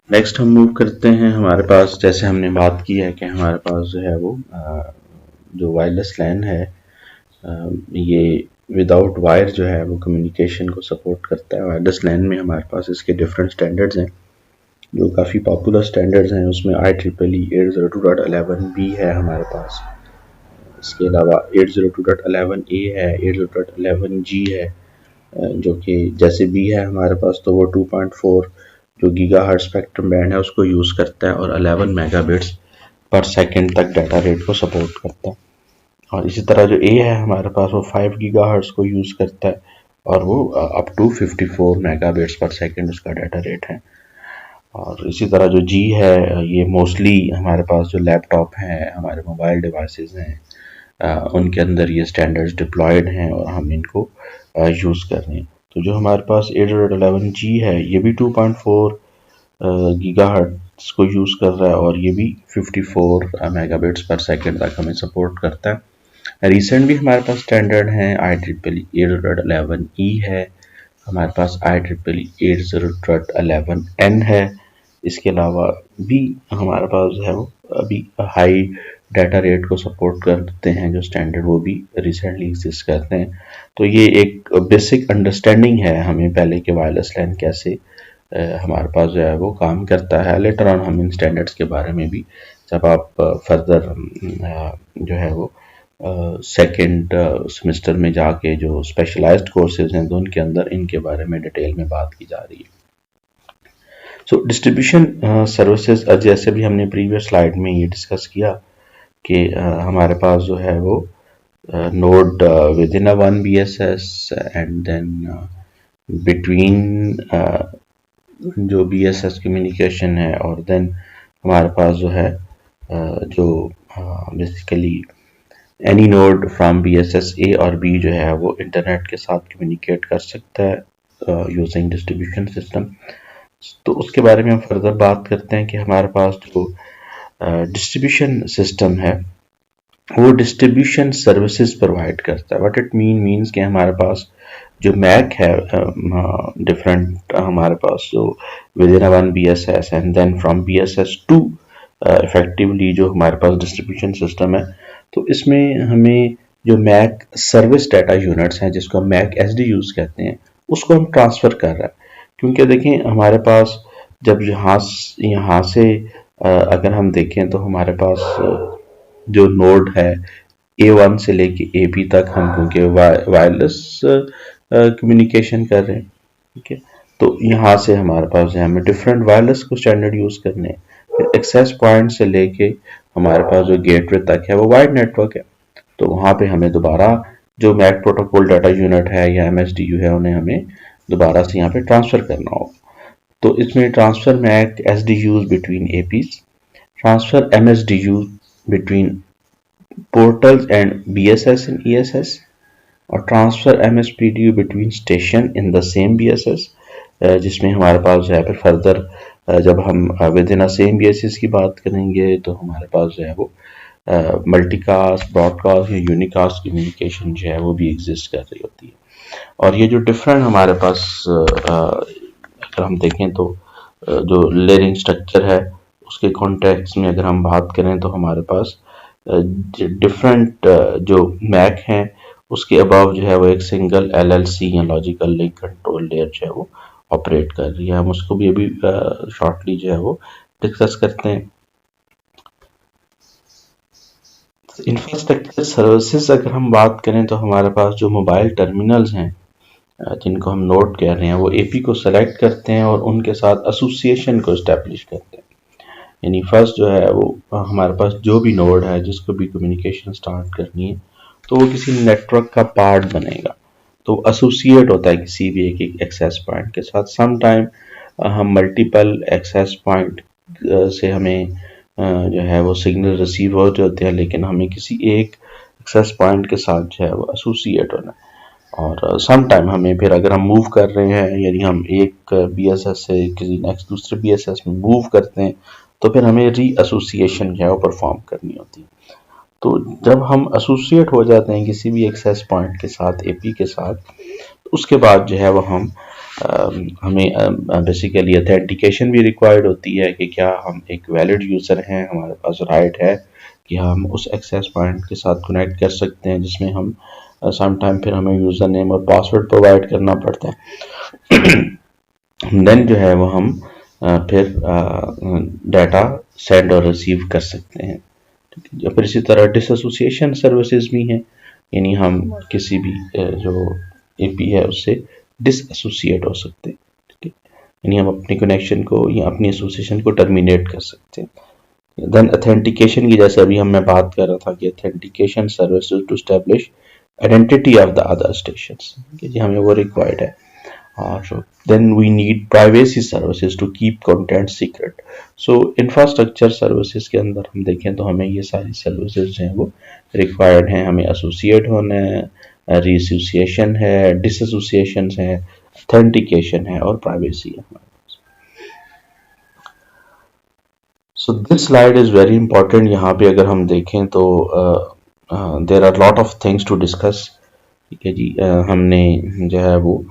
Next हम move करते हैं, हमारे पास जैसे हमने बात की है कि हमारे पास जो है वो जो वायरलेस लैन है, ये विदाउट वायर जो है वो कम्युनिकेशन को सपोर्ट करता है। वायरलेस लैन में हमारे पास इसके डिफरेंट स्टैंडर्ड्स हैं जो काफ़ी पॉपुलर स्टैंडर्ड्स हैं। उसमें IEEE 802.11b है हमारे पास। इसके अलावा 802.11a है, 802.11g है, जो कि जैसे बी है हमारे पास तो वो 2.4 जो गीगाहर्ट्ज़ स्पेक्ट्रम बैंड है उसको यूज़ करता है और 11 मेगाबिट्स पर सेकंड तक डाटा रेट को सपोर्ट करता है। और इसी तरह जो ए है हमारे पास वो 5 गीगाहर्ट्ज़ को यूज़ करता है और वो अप टू 54 मेगाबिट्स पर सेकंड उसका डाटा रेट है। और इसी तरह जो जी है ये मोस्टली हमारे पास जो लैपटॉप हैं, हमारे मोबाइल डिवाइसेस हैं, उनके अंदर ये स्टैंडर्ड्स डिप्लॉयड हैं और हम इनको यूज़ कर रहे हैं। तो जो हमारे पास 802.11g है ये भी 2.4 गीगाहर्ट्ज़ को यूज़ कर रहा है और ये भी 54 मेगाबिट्स पर सेकंड तक हमें सपोर्ट करता है। रिसेंट भी हमारे पास स्टैंडर्ड हैं, IEEE 802.11e है, हमारे पास IEEE 802.11n है। इसके अलावा भी हमारे पास जो है वो अभी हाई डाटा रेट को सपोर्ट करते हैं जो स्टैंडर्ड, वो भी रिसेंटली एग्जिस्ट करते हैं। तो ये एक बेसिक अंडरस्टैंडिंग है हमें पहले कि वायरलेस लैन कैसे हमारे पास जो है वो काम करता है। लेटर ऑन हम इन स्टैंडर्ड्स के बारे में भी जब आप फर्दर जो है वो सेकेंड सेमेस्टर में जाके जो स्पेशलाइज्ड कोर्सेज हैं तो उनके अंदर इनके बारे में डिटेल में बात की जा रही है। सो डिस्ट्रीब्यूशन सर्विसेज, जैसे भी हमने प्रीवियस स्लाइड में ये डिस्कस किया कि हमारे पास जो है वो node within a one BSS and then between जो BSS कम्युनिकेशन है, और देन हमारे पास जो है जो basically any node from BSS A और B जो है वो इंटरनेट के साथ कम्युनिकेट कर सकता है यूजिंग डिस्ट्रीब्यूशन सिस्टम। तो उसके बारे में हम फर्दर बात करते हैं कि हमारे पास जो डिस्ट्रीब्यूशन सिस्टम है वो डिस्ट्रीब्यूशन सर्विसेज प्रोवाइड करता है। व्हाट इट मीन्स कि हमारे पास जो मैक है डिफरेंट हमारे पास जो within one BSS and then from BSS to effectively जो हमारे पास डिस्ट्रीब्यूशन सिस्टम है, तो इसमें हमें जो मैक सर्विस डाटा यूनिट्स हैं जिसको हम मैक SDUs कहते हैं उसको हम ट्रांसफ़र कर रहे हैं। क्योंकि देखें हमारे पास जब यहाँ से अगर हम देखें तो हमारे पास जो नोड है A1 से लेके AP तक हम क्योंकि वायरलेस कम्युनिकेशन कर रहे हैं, ठीक है। तो यहाँ से हमारे पास है हमें डिफरेंट वायरलेस को स्टैंडर्ड यूज़ करने हैं। फिर एक्सेस पॉइंट से लेके हमारे पास जो गेटवे तक है वो वाइड नेटवर्क है, तो वहाँ पे हमें दोबारा जो मैक प्रोटोकॉल डाटा यूनिट है या MSDU है उन्हें हमें दोबारा से यहाँ पे ट्रांसफ़र करना होगा। तो इसमें transfer MAC SDUs between APs, transfer MSDU between portals and BSS and ESS, और transfer MSPDU between station in the same BSS, जिसमें हमारे पास जो है फिर फर्दर जब हम with in a same BSS की बात करेंगे तो हमारे पास जो है वो मल्टीकास्ट, ब्रॉडकास्ट या यूनिकास्ट कम्युनिकेशन जो है वो भी एग्जिस्ट कर रही होती है। और ये जो डिफरेंट हमारे पास अगर हम देखें तो जो लेयरिंग स्ट्रक्चर है उसके कॉन्टेक्स्ट में अगर हम बात करें तो हमारे पास डिफरेंट जो मैक हैं उसके अबव जो है वो एक सिंगल LLC या लॉजिकल लिंक कंट्रोल लेयर जो है वो ऑपरेट कर रही है। हम उसको भी अभी शॉर्टली जो है वो डिस्कस करते हैं। इंफ्रास्ट्रक्चर सर्विसेज अगर हम बात करें तो हमारे पास जो मोबाइल टर्मिनल्स हैं जिनको हम नोड कह रहे हैं वो AP को सेलेक्ट करते हैं और उनके साथ एसोसिएशन को इस्टेब्लिश करते हैं। यानी फर्स्ट जो है वो हमारे पास जो भी नोड है जिसको भी कम्युनिकेशन स्टार्ट करनी है तो वो किसी नेटवर्क का पार्ट बनेगा, तो एसोसिएट होता है किसी भी एक एक्सेस पॉइंट के साथ। सम टाइम हम मल्टीपल एक्सेस पॉइंट से हमें जो है वो सिग्नल रिसीव हो जाते हैं, लेकिन हमें किसी एक एक्सेस पॉइंट के साथ जो है वो एसोसिएट होना है। और सम टाइम हमें फिर अगर हम मूव कर रहे हैं यानी हम एक BSS से किसी नेक्स्ट दूसरे BSS में मूव करते हैं तो फिर हमें री एसोसिएशन जो है वो परफॉर्म करनी होती है। तो जब हम एसोसिएट हो जाते हैं किसी भी एक्सेस पॉइंट के साथ AP के साथ, तो उसके बाद जो है वो हम हमें बेसिकली ऑथेंटिकेशन भी रिक्वायर्ड होती है कि क्या हम एक वैलिड यूज़र हैं, हमारे पास राइट है कि हम उस एक्सेस पॉइंट के साथ कनेक्ट कर सकते हैं, जिसमें हम सम टाइम फिर हमें यूज़र नेम और पासवर्ड प्रोवाइड करना पड़ता है। देन जो है वो हम फिर डाटा सेंड और रिसीव कर सकते हैं। फिर इसी तरह डिसएसोसिएशन सर्विसेज भी हैं, यानी हम किसी भी जो एपी है उससे डिसएसोसिएट हो सकते हैं, ठीक है, यानी हम अपने कनेक्शन को या अपनी एसोसिएशन को टर्मिनेट कर सकते हैं। देन ऑथेंटिकेशन की, जैसे अभी मैं बात कर रहा था कि authentication services to establish identity of the other stations, जी हमें वो रिक्वायर्ड है। और then we need privacy services to keep content secret. So infrastructure services के अंदर हम देखें तो हमें ये सारी सर्विसेज जो हैं वो रिक्वायर्ड हैं। हमें एसोसिएट होना है, रीएसोसिएशन है, डिसएसोसिएशन है, ऑथेंटिकेशन है और प्राइवेसी है। So this slide is very important. यहाँ पे अगर हम देखें तो there are lot of things to discuss, ठीक है जी। हमने जो है वो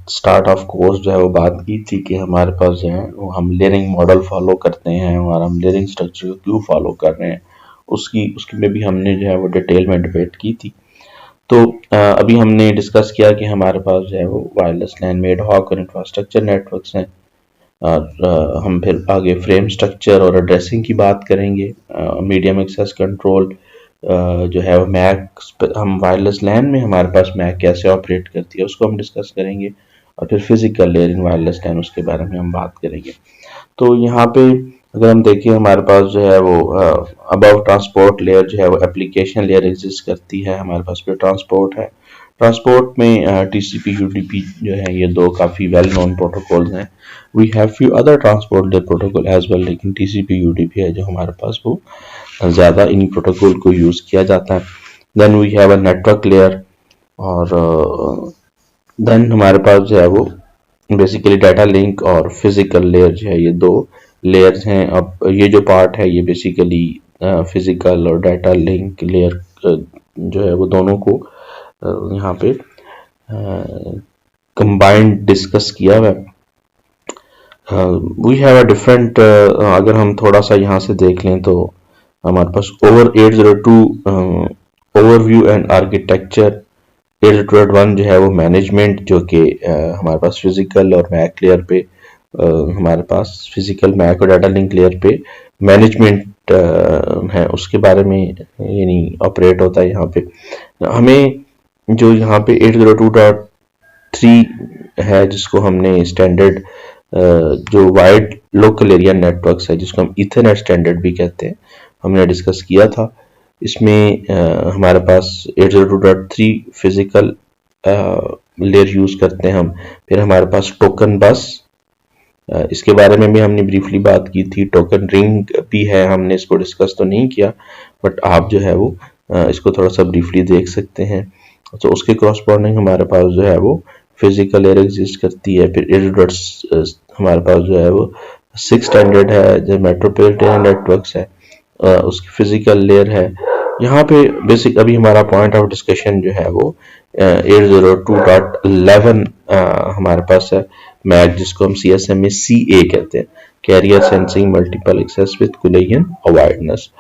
स्टार्ट ऑफ कोर्स जो है वो बात की थी कि हमारे पास जो है वो हम लेयरिंग मॉडल फॉलो करते हैं और हम लेयरिंग स्ट्रक्चर को क्यों फॉलो कर रहे हैं, उसकी में भी हमने जो है वो डिटेल में डिबेट की थी। तो अभी हमने डिस्कस किया कि हमारे पास जो है वो वायरलेस लैन में एड हॉक और इंफ्रास्ट्रक्चर नेटवर्क्स हैं। और हम फिर आगे फ्रेम स्ट्रक्चर और एड्रेसिंग की बात करेंगे। मीडियम एक्सेस कंट्रोल जो है वो मैक, हम वायरलेस लैन में हमारे पास मैक कैसे ऑपरेट करती है उसको हम डिस्कस करेंगे। और फिर फिजिकल लेयर इन वायरलेस लैन, उसके बारे में हम बात करेंगे। तो यहाँ पे अगर हम देखें हमारे पास जो है वो अबव ट्रांसपोर्ट लेयर जो है वो एप्लीकेशन लेयर एग्जिस्ट करती है, हमारे पास फिर ट्रांसपोर्ट है। ट्रांसपोर्ट में टीसीपी यूडीपी जो है ये दो काफ़ी वेल नोन प्रोटोकॉल्स हैं। We have few other transport layer protocol as well, लेकिन टीसीपी यूडीपी है जो हमारे पास वो ज़्यादा इन प्रोटोकॉल को यूज़ किया जाता है। Then we have a network layer, और देन हमारे पास जो है वो बेसिकली डाटा लिंक और फिजिकल लेयर जो है ये दो लेयर्स हैं। अब ये जो पार्ट है ये बेसिकली फिजिकल और डाटा लिंक लेयर जो है वो दोनों को यहाँ पे कंबाइंड डिस्कस किया हुआ है। वी हैव अ डिफरेंट, अगर हम थोड़ा सा यहाँ से देख लें तो हमारे पास ओवर 802 ओवरव्यू एंड आर्किटेक्चर, 801 जो है वो मैनेजमेंट, जो कि हमारे पास फिजिकल और मैक लेयर पे हमारे पास फिजिकल मैक और डाटा लिंक लेयर पे मैनेजमेंट है, उसके बारे में यानी ऑपरेट होता है। यहाँ पे हमें जो यहाँ पे 802.3 है जिसको हमने स्टैंडर्ड जो वाइड लोकल एरिया नेटवर्क्स है जिसको हम ईथरनेट स्टैंडर्ड भी कहते हैं, हमने डिस्कस किया था। इसमें हमारे पास 802.3 फिजिकल लेयर यूज करते हैं हम। फिर हमारे पास टोकन बस, इसके बारे में भी हमने ब्रीफली बात की थी। टोकन रिंग भी है, हमने इसको डिस्कस तो नहीं किया, बट आप जो है वो इसको थोड़ा सा ब्रीफली देख सकते हैं। तो उसके क्रॉसपोंडिंग हमारे पास जो है वो फिजिकल लेयर एग्जिस्ट करती है। फिर 802 हमारे पास जो है वो 6 स्टैंडर्ड है जो मेट्रोपॉलिटन नेटवर्क्स है, उसकी फिजिकल लेयर है। यहाँ पे बेसिक अभी हमारा पॉइंट ऑफ डिस्कशन जो है वो 802.11 हमारे पास है मैक, जिसको हम CSMA CA कहते हैं, carrier sensing multiple access with collision avoidance.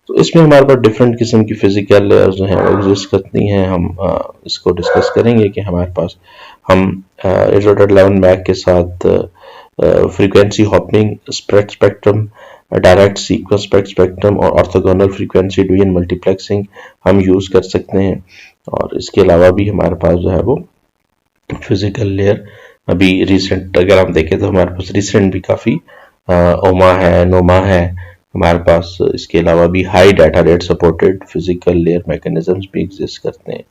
तो इसमें हमारे पास डिफरेंट किस्म की फिजिकल लेयर्स जो हैं वो एग्जिस्ट करती हैं। हम इसको डिस्कस करेंगे कि हमारे पास हम 802.11 मैक के साथ frequency hopping, spread spectrum, direct sequence spectrum और ऑर्थोगोनल फ्रीक्वेंसी डिवीजन मल्टीप्लेक्सिंग हम यूज कर सकते हैं। और इसके अलावा भी हमारे पास जो है वो फिजिकल लेयर अभी रिसेंट अगर हम देखें तो हमारे पास रिसेंट भी काफ़ी ओमा है, नोमा है हमारे पास। इसके अलावा भी high data rate supported physical layer mechanisms भी एग्जिस्ट करते हैं।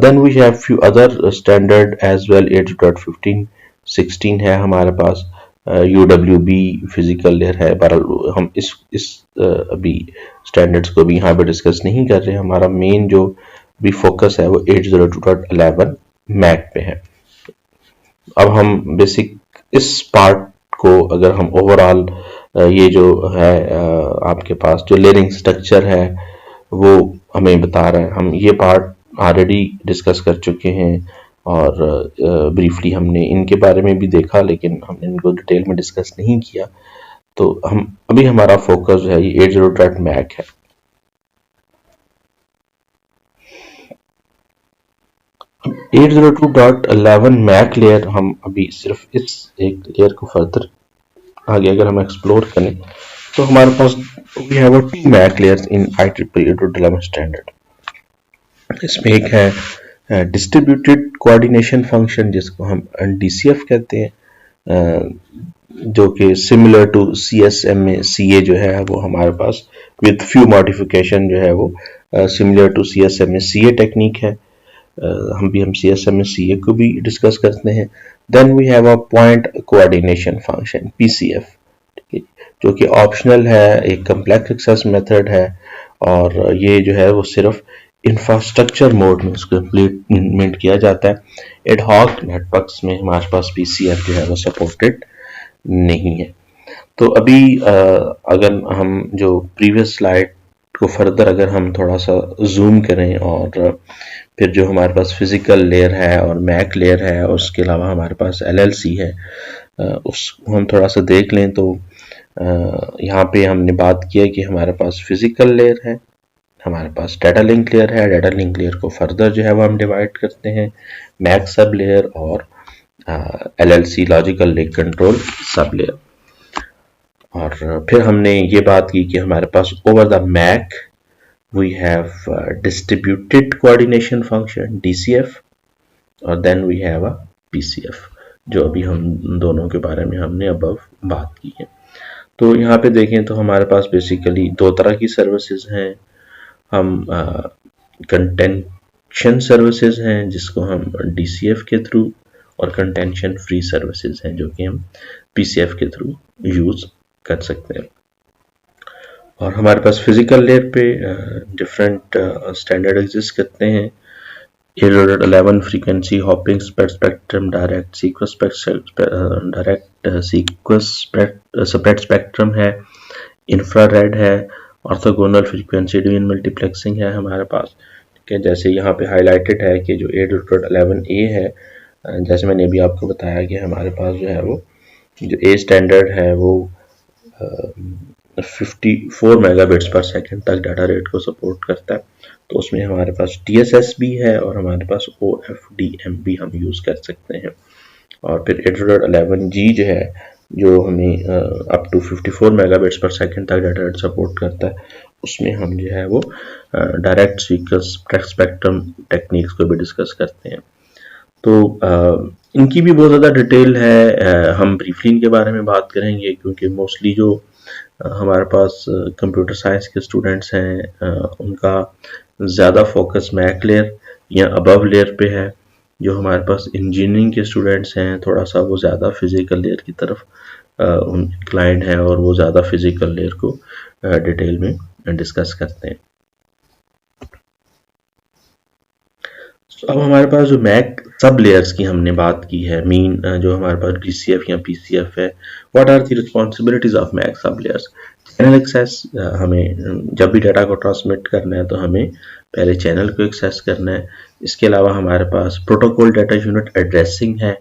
Then we have few other standard as well. 8.15 16 है हमारे पास, UWB फिजिकल लेयर है। बहरहाल हम इस अभी स्टैंडर्ड्स को भी यहाँ पे डिस्कस नहीं कर रहे। हमारा मेन जो भी फोकस है वो 802.11 मैक पे है। अब हम बेसिक इस पार्ट को अगर हम ओवरऑल ये जो है आपके पास जो लेयरिंग स्ट्रक्चर है वो हमें बता रहा है। हम ये पार्ट ऑलरेडी डिस्कस कर चुके हैं। और ब्रीफली हमने इनके बारे में भी देखा, लेकिन हमने इनको डिटेल में डिस्कस नहीं किया। तो हम अभी हमारा फोकस जो है ये 802.MAC है। 802.11 मैक लेयर, हम अभी सिर्फ इस एक लेयर को फर्दर आगे अगर हम एक्सप्लोर करें तो हमारे पास we have 2 MAC layers in IEEE 802.11 standard. इसमें एक है डिस्ट्रीब्यूटेड कोऑर्डिनेशन फंक्शन, जिसको हम DCF कहते हैं, जो कि सिमिलर टू CSM में CA जो है वो हमारे पास विद फ्यू मॉडिफिकेशन जो है वो सिमिलर टू CSM में CA टेक्निक है। हम CSM में CA को भी डिस्कस करते हैं। Then we have a point coordination function PCF, जो कि ऑप्शनल है, एक कम्प्लेक्स एक्सेस मेथड है, और ये जो है वो सिर्फ इंफ्रास्ट्रक्चर मोड में इसको इम्प्लीमेंट किया जाता है। एडहॉक नेटवर्क्स में हमारे पास PCF जो है वो सपोर्टेड नहीं है। तो अभी अगर हम जो प्रीवियस स्लाइड को फर्दर अगर हम थोड़ा सा जूम करें और फिर जो हमारे पास फिजिकल लेयर है और मैक लेयर है और उसके अलावा हमारे पास LLC है, उसको हम थोड़ा सा देख लें तो यहाँ पे हमने बात किया कि हमारे पास फिजिकल लेयर है, हमारे पास डाटा लिंक लेयर है। डाटा लिंक लेयर को फर्दर जो है वो हम डिवाइड करते हैं मैक सब लेयर और LLC logical link control sub layer. और फिर हमने ये बात की कि हमारे पास over the MAC we have distributed coordination function DCF, और then we have a PCF, जो अभी हम दोनों के बारे में हमने अबव बात की है। तो यहाँ पे देखें तो हमारे पास बेसिकली दो तरह की सर्विसेज हैं। हम कंटेंशन सर्विसेज हैं जिसको हम DCF के थ्रू, और कंटेंशन फ्री सर्विसेज हैं जो कि हम PCF के थ्रू यूज कर सकते हैं। और हमारे पास फिजिकल लेयर पे डिफरेंट स्टैंडर्ड एग्जिस्ट करते हैं। 802.11 frequency hopping spectrum, direct sequence spread spectrum है, इंफ्रारेड है, ऑर्थोगोनल फ्रीक्वेंसी डिवीजन मल्टीप्लेक्सिंग है हमारे पास। ठीक है, जैसे यहाँ पे हाईलाइटेड है कि जो 802.11a है, जैसे मैंने अभी आपको बताया कि हमारे पास जो है वो जो A स्टैंडर्ड है वो 54 मेगाबिट्स पर सेकंड तक डाटा रेट को सपोर्ट करता है। तो उसमें हमारे पास TSS भी है और हमारे पास OFDM भी हम यूज़ कर सकते हैं। और फिर 802.11g जो है, जो हमें अप टू 54 मेगाबिट्स पर सेकंड तक डाटा रेट सपोर्ट करता है, उसमें हम जो है वो डायरेक्ट सीक्वेंस स्पेक्ट्रम टेक्निक्स को भी डिस्कस करते हैं। तो इनकी भी बहुत ज़्यादा डिटेल है, हम ब्रीफली इनके बारे में बात करेंगे क्योंकि मोस्टली जो हमारे पास कंप्यूटर साइंस के स्टूडेंट्स हैं उनका ज़्यादा फोकस मैक लेयर या अबव लेयर पे है। जो हमारे पास इंजीनियरिंग के स्टूडेंट्स हैं थोड़ा सा वो ज़्यादा फिजिकल लेयर की तरफ इंक्लाइंड हैं और वो ज़्यादा फिजिकल लेयर को डिटेल में डिस्कस करते हैं। अब हमारे पास जो मैक सब लेयर्स की हमने बात की है, मीन जो हमारे पास DCF या PCF है, what are the responsibilities of MAC sub layers. Channel access, हमें जब भी डाटा को ट्रांसमिट करना है तो हमें पहले चैनल को एक्सेस करना है। इसके अलावा हमारे पास प्रोटोकॉल डाटा यूनिट एड्रेसिंग है,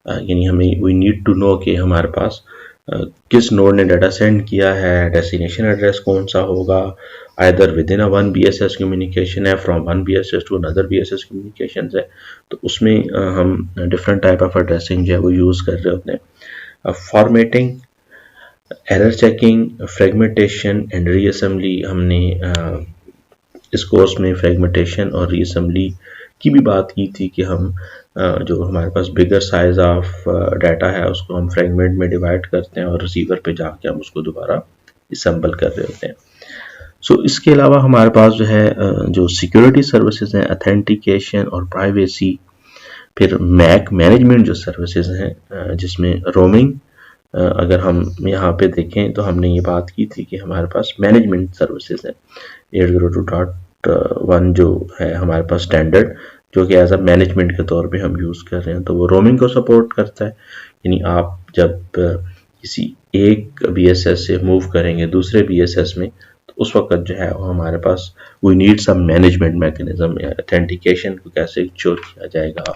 यानी हमें वी नीड टू नो कि हमारे पास किस नोड ने डाटा सेंड किया है, डेस्टिनेशन एड्रेस कौन सा होगा, either within a one BSS communication है, from one BSS to another BSS communication है। तो उसमें हम डिफरेंट टाइप ऑफ एड्रेसिंग जो है वो यूज़ कर रहे होते हैं। Formatting, error checking, fragmentation and reassembly, हमने इस कोर्स में फ्रेगमेंटेशन और रीअसेंबली की भी बात की थी कि हम जो हमारे पास बिगर साइज ऑफ डाटा है उसको हम फ्रेगमेंट में डिवाइड करते हैं और रिसीवर पे जाके हम उसको दोबारा असेंबल कर रहे होते हैं। सो इसके अलावा हमारे पास जो है जो सिक्योरिटी सर्विसेज हैं, अथेंटिकेशन और प्राइवेसी, फिर मैक मैनेजमेंट जो सर्विसेज हैं जिसमें रोमिंग, अगर हम यहाँ पे देखें तो हमने ये बात की थी कि हमारे पास मैनेजमेंट सर्विसेज है। 802.1 जो है हमारे पास स्टैंडर्ड, जो कि एज अ मैनेजमेंट के तौर पे हम यूज़ कर रहे हैं, तो वो रोमिंग को सपोर्ट करता है। यानी आप जब किसी एक BSS से मूव करेंगे दूसरे BSS में तो उस वक्त जो है वो हमारे पास we need some management mechanism, authentication को कैसे इंश्योर किया जाएगा,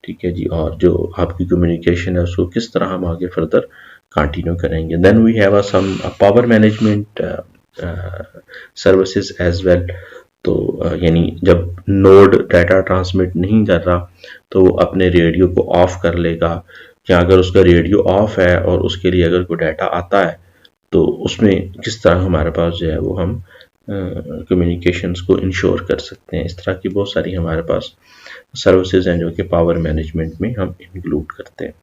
ठीक है जी, और जो आपकी कम्युनिकेशन है उसको किस तरह हम आगे फर्दर कंटिन्यू करेंगे। Then we have some power management services as well. तो यानी जब नोड डाटा ट्रांसमिट नहीं कर रहा तो वो अपने रेडियो को ऑफ कर लेगा, या अगर उसका रेडियो ऑफ है और उसके लिए अगर कोई डाटा आता है तो उसमें किस तरह हमारे पास जो है वो हम कम्युनिकेशंस को इंश्योर कर सकते हैं। इस तरह की बहुत सारी हमारे पास सर्विसेज हैं जो कि पावर मैनेजमेंट में हम इंक्लूड करते हैं।